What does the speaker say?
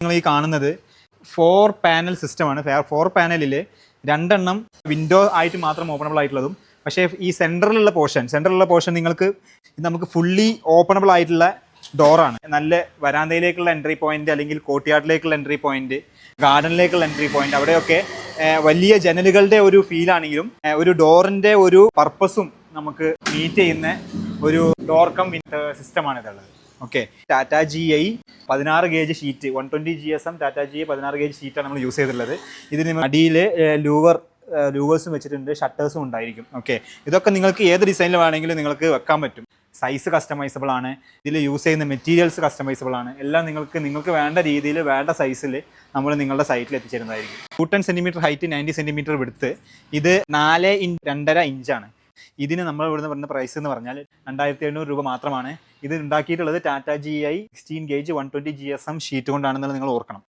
നിങ്ങൾ ഈ കാണുന്നത് 4 പാനൽ സിസ്റ്റമാണ്. 4 പാനലിൽ 2 എണ്ണം വിൻഡോ ആയിട്ട് മാത്രം ഓപ്പണബിൾ ആയിട്ടുള്ളതും, പക്ഷേ ഈ സെൻറ്ററിലുള്ള പോർഷൻ നിങ്ങൾക്ക് നമുക്ക് ഫുള്ളി ഓപ്പണബിൾ ആയിട്ടുള്ള ഡോറാണ്. നല്ല വരാന്തയിലേക്കുള്ള എൻട്രി പോയിന്റ്, അല്ലെങ്കിൽ കോർട്ട്യാർഡിലേക്കുള്ള എൻട്രി പോയിന്റ്, ഗാർഡനിലേക്കുള്ള എൻട്രി പോയിന്റ്, അവിടെയൊക്കെ വലിയ ജനലുകളുടെ ഒരു ഫീലാണെങ്കിലും ഒരു ഡോറിൻ്റെ ഒരു പർപ്പസും നമുക്ക് മീറ്റ് ചെയ്യുന്ന ഒരു ഡോർ കം സിസ്റ്റമാണ് ഇതുള്ളത്. ഓക്കെ, Tata GI 16 gauge sheet, 120 GSM Tata GI 16 gauge ഷീറ്റാണ് നമ്മൾ യൂസ് ചെയ്തിട്ടുള്ളത്. ഇതിന് അടിയിൽ ലൂവേഴ്സും വെച്ചിട്ടുണ്ട്, ഷട്ടേഴ്സും ഉണ്ടായിരിക്കും. ഓക്കെ, ഇതൊക്കെ നിങ്ങൾക്ക് ഏത് ഡിസൈനിൽ വേണമെങ്കിലും നിങ്ങൾക്ക് വെക്കാൻ പറ്റും. സൈസ് കസ്റ്റമൈസബിൾ ആണ്, ഇതിൽ യൂസ് ചെയ്യുന്ന മെറ്റീരിയൽസ് കസ്റ്റമൈസബിൾ ആണ്. എല്ലാം നിങ്ങൾക്ക് വേണ്ട രീതിയിൽ വേണ്ട സൈസിൽ നമ്മൾ നിങ്ങളുടെ സൈറ്റിൽ എത്തിച്ചേരുന്നതായിരിക്കും. 210 സെൻറ്റിമീറ്റർ ഹൈറ്റ്, 90 സെൻറ്റിമീറ്റർ വിഡ്ത്ത്, ഇത് 4.2.5 ഇഞ്ചാണ്. ഇതിന് നമ്മൾ ഇവിടുന്ന് പറഞ്ഞ പ്രൈസ് എന്ന് പറഞ്ഞാൽ 2700 രൂപ മാത്രമാണ്. ഇത് ഉണ്ടാക്കിയിട്ടുള്ളത് Tata GI 16 gauge 120 GSM sheet കൊണ്ടാണെന്നുള്ളത് നിങ്ങൾ ഓർക്കണം.